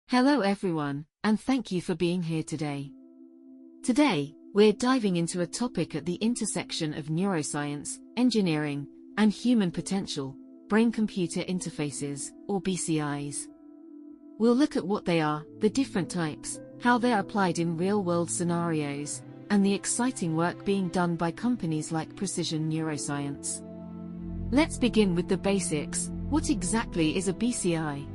Hello everyone, and thank you for being here today. Today, we're diving into a topic at the intersection of neuroscience, engineering, and human potential: brain-computer interfaces, or BCIs. We'll look at what they are, the different types, how they are applied in real-world scenarios, and the exciting work being done by companies like Precision Neuroscience. Let's begin with the basics. What exactly is a BCI?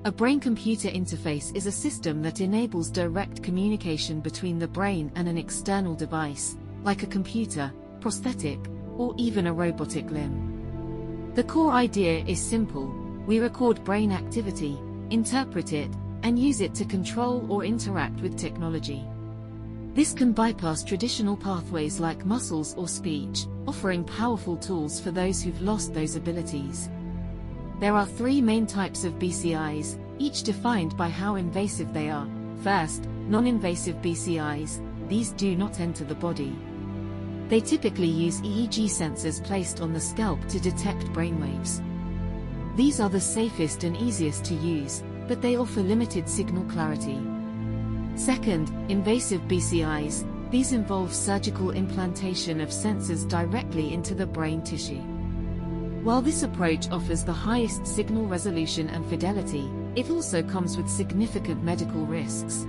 A brain-computer interface is a system that enables direct communication between the brain and an external device, like a computer, prosthetic, or even a robotic limb. The core idea is simple: we record brain activity, interpret it, and use it to control or interact with technology. This can bypass traditional pathways like muscles or speech, offering powerful tools for those who've lost those abilities. There are three main types of BCIs, each defined by how invasive they are. First, non-invasive BCIs. These do not enter the body. They typically use EEG sensors placed on the scalp to detect brainwaves. These are the safest and easiest to use, but they offer limited signal clarity. Second, invasive BCIs. These involve surgical implantation of sensors directly into the brain tissue. While this approach offers the highest signal resolution and fidelity, it also comes with significant medical risks.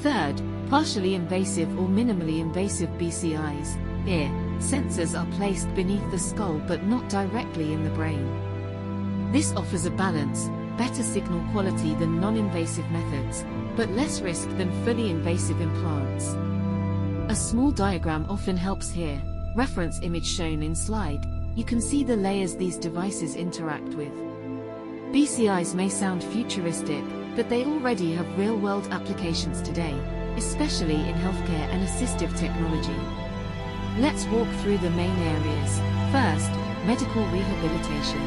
Third, partially invasive or minimally invasive BCIs. Here, sensors are placed beneath the skull but not directly in the brain. This offers a balance, better signal quality than non-invasive methods, but less risk than fully invasive implants. A small diagram often helps here. Reference image shown in slide. You can see the layers these devices interact with. BCIs may sound futuristic, but they already have real-world applications today, especially in healthcare and assistive technology. Let's walk through the main areas. First, medical rehabilitation.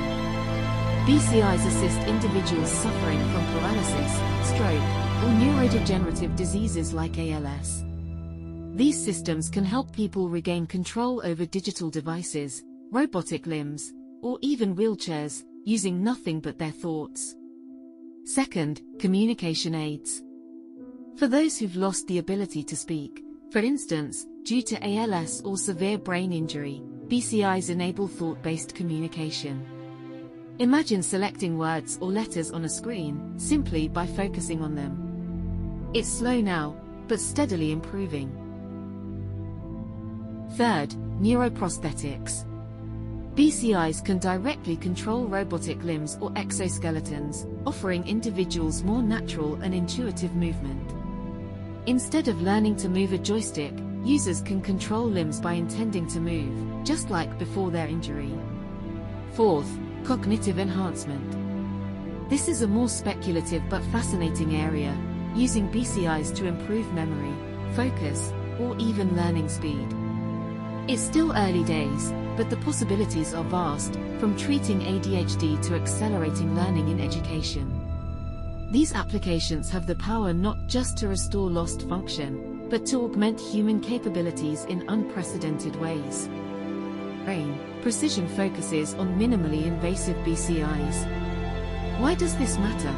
BCIs assist individuals suffering from paralysis, stroke, or neurodegenerative diseases like ALS. These systems can help people regain control over digital devices, robotic limbs, or even wheelchairs, using nothing but their thoughts. Second, communication aids. For those who've lost the ability to speak, for instance, due to ALS or severe brain injury, BCIs enable thought-based communication. Imagine selecting words or letters on a screen, simply by focusing on them. It's slow now, but steadily improving. Third, neuroprosthetics. BCIs can directly control robotic limbs or exoskeletons, offering individuals more natural and intuitive movement. Instead of learning to move a joystick, users can control limbs by intending to move, just like before their injury. Fourth, cognitive enhancement. This is a more speculative but fascinating area, using BCIs to improve memory, focus, or even learning speed. It's still early days, but the possibilities are vast, from treating ADHD to accelerating learning in education. These applications have the power not just to restore lost function, but to augment human capabilities in unprecedented ways. Brain Precision focuses on minimally invasive BCIs. Why does this matter?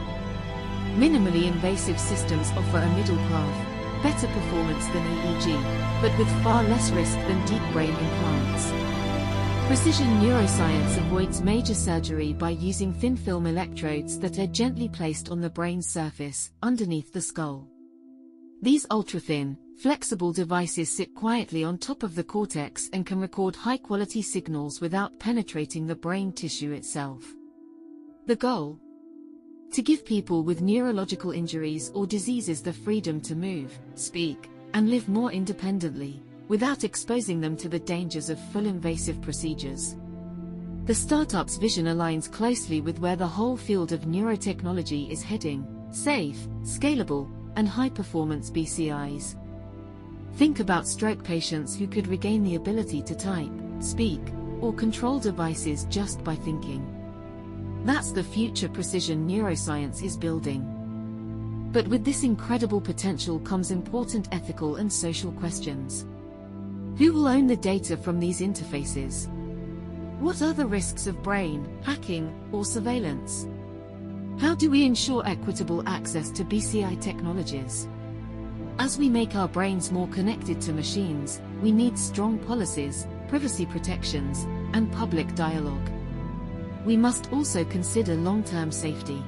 Minimally invasive systems offer a middle path, better performance than EEG, but with far less risk than deep brain implants. Precision Neuroscience avoids major surgery by using thin-film electrodes that are gently placed on the brain's surface, underneath the skull. These ultra-thin, flexible devices sit quietly on top of the cortex and can record high-quality signals without penetrating the brain tissue itself. The goal? To give people with neurological injuries or diseases the freedom to move, speak, and live more independently, without exposing them to the dangers of full invasive procedures. The startup's vision aligns closely with where the whole field of neurotechnology is heading: safe, scalable, and high-performance BCIs. Think about stroke patients who could regain the ability to type, speak, or control devices just by thinking. That's the future Precision Neuroscience is building. But with this incredible potential comes important ethical and social questions. Who will own the data from these interfaces? What are the risks of brain hacking or surveillance? How do we ensure equitable access to BCI technologies? As we make our brains more connected to machines, we need strong policies, privacy protections, and public dialogue. We must also consider long-term safety.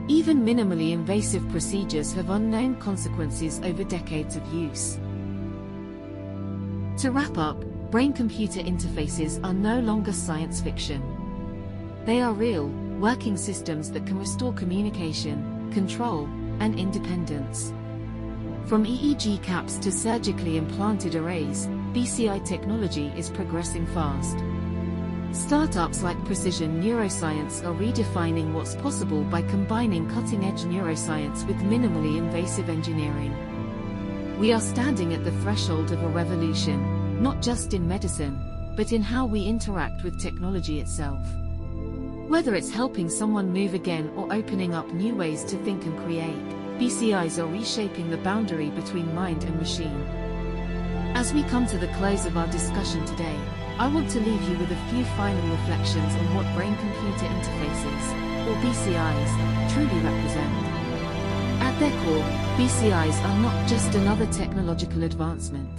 Even minimally invasive procedures have unknown consequences over decades of use. To wrap up, brain-computer interfaces are no longer science fiction. They are real, working systems that can restore communication, control, and independence. From EEG caps to surgically implanted arrays, BCI technology is progressing fast. Startups like Precision Neuroscience are redefining what's possible by combining cutting-edge neuroscience with minimally invasive engineering. We are standing at the threshold of a revolution, not just in medicine, but in how we interact with technology itself. Whether it's helping someone move again or opening up new ways to think and create, BCIs are reshaping the boundary between mind and machine. As we come to the close of our discussion today, I want to leave you with a few final reflections on what brain-computer interfaces, or BCIs, truly represent. At their core, BCIs are not just another technological advancement.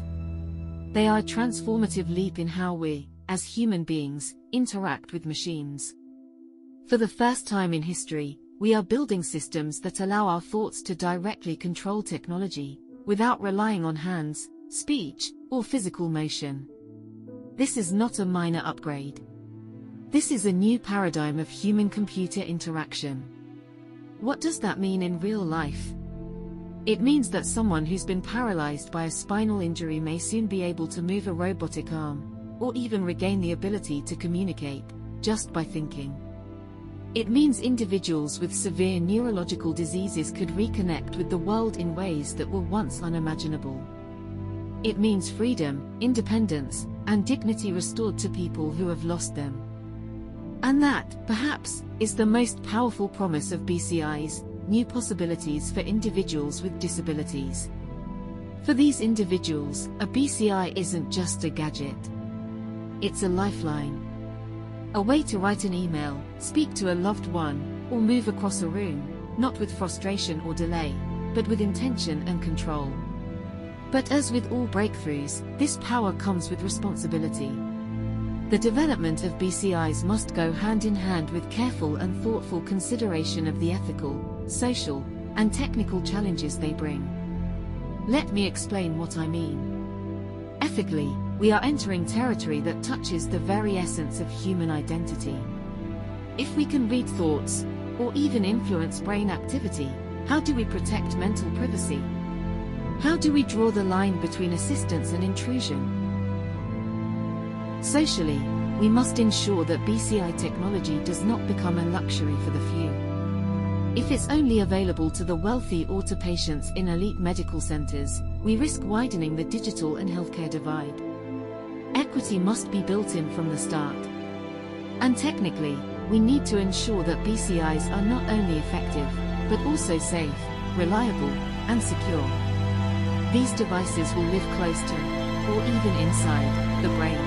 They are a transformative leap in how we, as human beings, interact with machines. For the first time in history, we are building systems that allow our thoughts to directly control technology, without relying on hands, speech, or physical motion. This is not a minor upgrade. This is a new paradigm of human-computer interaction. What does that mean in real life? It means that someone who's been paralyzed by a spinal injury may soon be able to move a robotic arm, or even regain the ability to communicate, just by thinking. It means individuals with severe neurological diseases could reconnect with the world in ways that were once unimaginable. It means freedom, independence, and dignity restored to people who have lost them. And that, perhaps, is the most powerful promise of BCIs, new possibilities for individuals with disabilities. For these individuals, a BCI isn't just a gadget. It's a lifeline. A way to write an email, speak to a loved one, or move across a room, not with frustration or delay, but with intention and control. But as with all breakthroughs, this power comes with responsibility. The development of BCIs must go hand in hand with careful and thoughtful consideration of the ethical, social, and technical challenges they bring. Let me explain what I mean. Ethically, we are entering territory that touches the very essence of human identity. If we can read thoughts, or even influence brain activity, how do we protect mental privacy? How do we draw the line between assistance and intrusion? Socially, we must ensure that BCI technology does not become a luxury for the few. If it's only available to the wealthy or to patients in elite medical centers, we risk widening the digital and healthcare divide. Equity must be built in from the start. And technically, we need to ensure that BCIs are not only effective, but also safe, reliable, and secure. These devices will live close to, or even inside, the brain.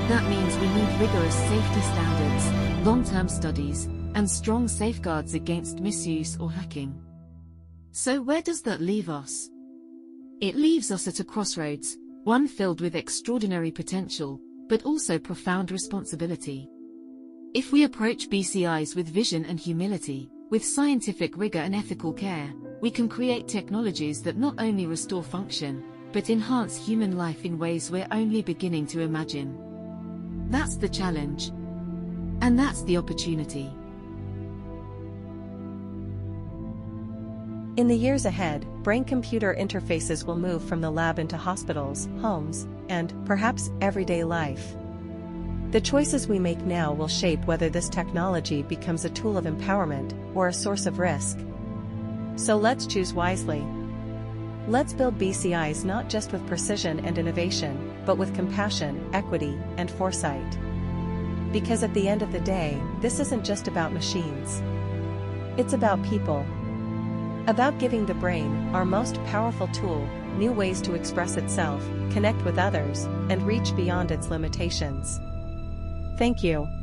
That means we need rigorous safety standards, long-term studies, and strong safeguards against misuse or hacking. So where does that leave us? It leaves us at a crossroads, one filled with extraordinary potential, but also profound responsibility. If we approach BCIs with vision and humility, with scientific rigor and ethical care, we can create technologies that not only restore function, but enhance human life in ways we're only beginning to imagine. That's the challenge. And that's the opportunity. In the years ahead, brain-computer interfaces will move from the lab into hospitals, homes, and, perhaps, everyday life. The choices we make now will shape whether this technology becomes a tool of empowerment or a source of risk. So let's choose wisely. Let's build BCIs not just with precision and innovation, but with compassion, equity, and foresight. Because at the end of the day, this isn't just about machines. It's about people. About giving the brain, our most powerful tool, new ways to express itself, connect with others, and reach beyond its limitations. Thank you.